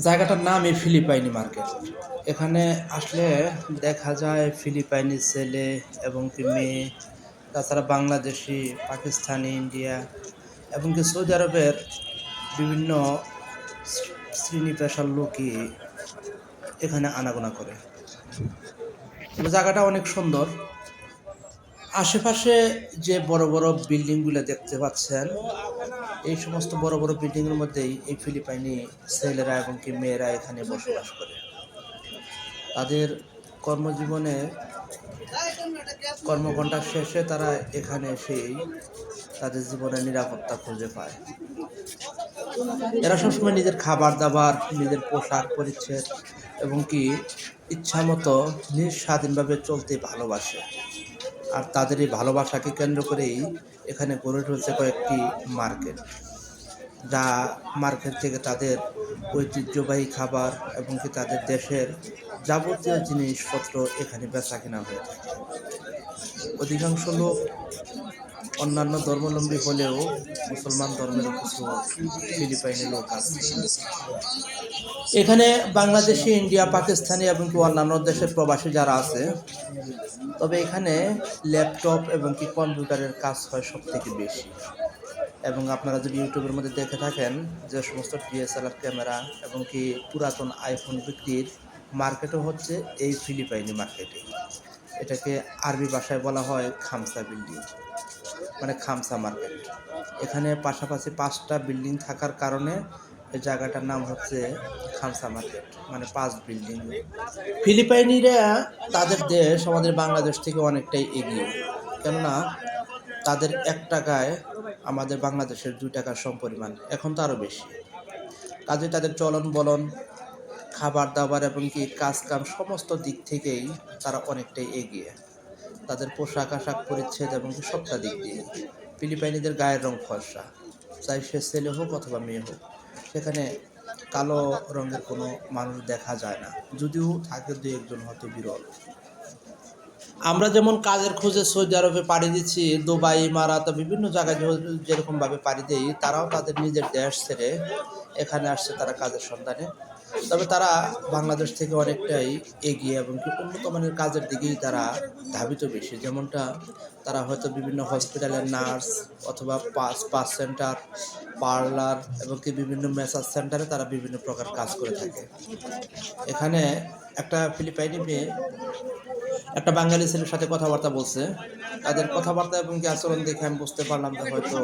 জায়গাটার নামই ফিলিপাইনি মার্কেট। এখানে আসলে দেখা যায় ফিলিপাইনি ছেলে এবং কি মেয়ে, তাছাড়া বাংলাদেশি, পাকিস্তানি, ইন্ডিয়া এবং কি সৌদি আরবের বিভিন্ন শ্রেণী পেশার লোকই এখানে আনাগোনা করে। তবে জায়গাটা অনেক সুন্দর। আশেপাশে যে বড় বড় বিল্ডিংগুলো দেখতে পাচ্ছেন, এই সমস্ত বড় বড় বিল্ডিংয়ের মধ্যেই এই ফিলিপাইনি ছেলেরা এবং কি মেয়েরা এখানে বসবাস করে। তাদের কর্মজীবনে কর্মঘণ্টার শেষে তারা এখানে এসেই তাদের জীবনের নিরাপত্তা খুঁজে পায়। এরা সবসময় নিজের খাবার দাবার, নিজের পোশাক পরিচ্ছদ এবং কি ইচ্ছামতো নিজ স্বাধীনভাবে চলতে ভালোবাসে। আর তাদের এই ভালোবাসাকে কেন্দ্র করেই এখানে গড়ে তুলছে কয়েকটি মার্কেট, যা মার্কেট থেকে তাদের ঐতিহ্যবাহী খাবার এবং কি তাদের দেশের যাবতীয় জিনিসপত্র এখানে বেচাকেনা হয়ে থাকে। অধিকাংশ লোক অন্যান্য ধর্মাবলম্বী হলেও মুসলমান ধর্মেরও কিছু ফিলিপাইনি লোক আছে। এখানে বাংলাদেশি, ইন্ডিয়া, পাকিস্তানি এবং কি অন্যান্য দেশের প্রবাসী যারা আছে, তবে এখানে ল্যাপটপ এবং কি কম্পিউটারের কাজ হয় সব থেকে বেশি। এবং আপনারা যদি ইউটিউবের মধ্যে দেখে থাকেন, যে সমস্ত ডিএসএলআর ক্যামেরা এবং কি পুরাতন আইফোন বিক্রির মার্কেটও হচ্ছে এই ফিলিপাইনি মার্কেটে। এটাকে আরবি ভাষায় বলা হয় খামসা বিল্ডিং, মানে খামসা মার্কেট। এখানে পাশাপাশি 5টা বিল্ডিং থাকার কারণে এই জায়গাটার নাম হচ্ছে খামসা মার্কেট, মানে 5 বিল্ডিং। ফিলিপাইনিরা তাদের দেশ আমাদের বাংলাদেশ থেকে অনেকটাই এগিয়ে, কেননা তাদের 1 টাকায় আমাদের বাংলাদেশের 2 টাকার সমপরিমাণ, এখন তো আরও বেশি। কাজে তাদের চলন বলন, খাবার দাবার এবং কি কাজ কাম সমস্ত দিক থেকেই তারা অনেকটাই এগিয়ে। তাদের পোশাক আশাক পরিচ্ছদ এবং কি সবটা দিক দিয়ে ফিলিপাইনিদের গায়ের রং ফর্সা, চাই সে ছেলে হোক অথবা মেয়ে হোক। সেখানে কালো রঙের কোনো মানুষ দেখা যায় না, যদিও থাকে 2-1 হয়তো বিরল। আমরা যেমন কাজের খোঁজে সৌদি আরবে পাড়ি দিচ্ছি, দুবাই, ইমারাত, বিভিন্ন জায়গায় যেরকমভাবে পাড়ি দেই, তারাও তাদের নিজের দেশ ছেড়ে এখানে আসছে তারা কাজের সন্ধানে। তবে তারা বাংলাদেশ থেকে অনেকটাই এগিয়ে এবং কি উন্নত মানের কাজের দিকেই তারা ধাবিত বেশি। যেমনটা তারা হয়তো বিভিন্ন হসপিটালের নার্স অথবা স্পা সেন্টার, পার্লার এবং কি বিভিন্ন ম্যাসাজ সেন্টারে তারা বিভিন্ন প্রকার কাজ করে থাকে। এখানে একটা ফিলিপাইনি মেয়ে একটা বাঙালি ছেলের সাথে কথাবার্তা বলছে। তাদের কথাবার্তা এবং কি আচরণ দেখে আমি বুঝতে পারলাম যে হয়তো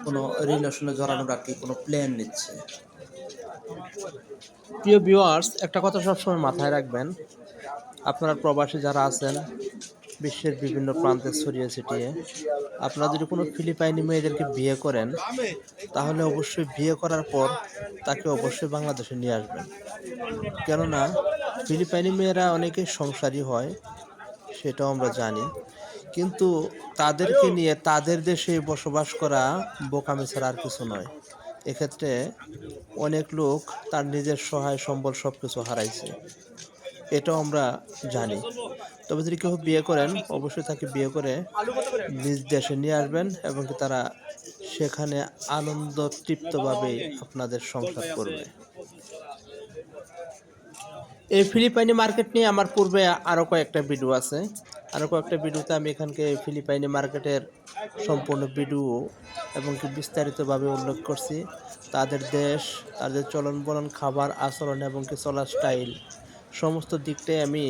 কোনো রিলেশনে জড়ানোর আর কি কোনো প্ল্যান নিচ্ছে। প্রিয় ভিউয়ার্স, একটা কথা সবসময় মাথায় রাখবেন, আপনারা প্রবাসী যারা আছেন বিশ্বের বিভিন্ন প্রান্তে ছড়িয়ে ছিটিয়ে, আপনারা যদি কোনো ফিলিপাইনি মেয়েদেরকে বিয়ে করেন, তাহলে অবশ্যই বিয়ে করার পর তাকে অবশ্যই বাংলাদেশে নিয়ে আসবেন। কেননা ফিলিপাইনি মেয়েরা অনেকেই সংসারী হয়, সেটাও আমরা জানি, কিন্তু তাদেরকে নিয়ে তাদের দেশে বসবাস করা বোকামি ছাড়া আর কিছু নয়। এক্ষেত্রে অনেক লোক তার নিজের সহায় সম্বল সব কিছু হারাইছে, এটাও আমরা জানি। তবে যদি কেউ বিয়ে করেন, অবশ্যই তাকে বিয়ে করে নিজ দেশে নিয়ে আসবেন এবং তারা সেখানে আনন্দ তৃপ্তভাবে আপনাদের সংসার করবে। এই ফিলিপাইনি মার্কেট নিয়ে আমার পূর্বে আরও কয়েকটা ভিডিও আছে। আরও কয়েকটা ভিডিওতে আমি এখানকে ফিলিপাইনি মার্কেটের সম্পূর্ণ ভিডিও এবং কি বিস্তারিতভাবে উল্লেখ করছি। তাদের দেশ, তাদের চলন বলন, খাবার, আচরণ এবং কি চলার স্টাইল, সমস্ত দিকটাই আমি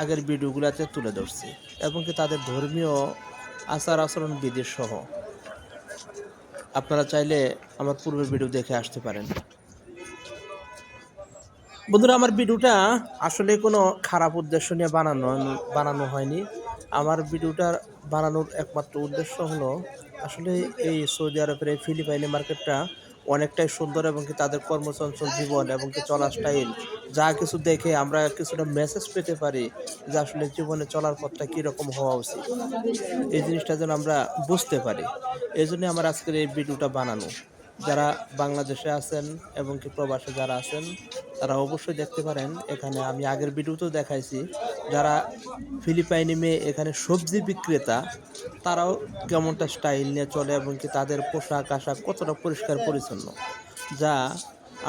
আগের ভিডিওগুলোতে তুলে ধরছি এবং কি তাদের ধর্মীয় আচার আচরণ বিধি সহ। আপনারা চাইলে আমার পূর্বের ভিডিও দেখে আসতে পারেন। বন্ধুরা, আমার ভিডিওটা আসলে কোনো খারাপ উদ্দেশ্য নিয়ে বানানো হয়নি। আমার ভিডিওটা বানানোর একমাত্র উদ্দেশ্য হলো, আসলে এই সৌদি আরবের এই ফিলিপাইনি মার্কেটটা অনেকটাই সুন্দর এবং কি তাদের কর্মচঞ্চল জীবন এবং কি চলার স্টাইল, যা কিছু দেখে আমরা কিছুটা মেসেজ পেতে পারি যে আসলে জীবনে চলার পথটা কীরকম হওয়া উচিত, এই জিনিসটা যেন আমরা বুঝতে পারি। এই জন্য আমার আজকের এই ভিডিওটা বানানো। যারা বাংলাদেশে আছেন এবং কি প্রবাসে যারা আছেন, তারা অবশ্যই দেখতে পারেন। এখানে আমি আগের ভিডিওতেও দেখাইছি, যারা ফিলিপাইনি মেয়ে এখানে সবজি বিক্রেতা, তারাও কেমনটা স্টাইল নিয়ে চলে এবং কি তাদের পোশাক আশাক কতটা পরিষ্কার পরিচ্ছন্ন, যা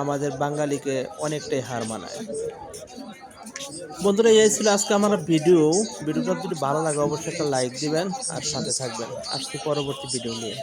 আমাদের বাঙালিকে অনেকটাই হার মানায়। বন্ধুরা, এই ছিল আজকে আমার ভিডিওটা যদি ভালো লাগে অবশ্যই একটা লাইক দিবেন আর সাথে থাকবেন। আসছি পরবর্তী ভিডিও নিয়ে।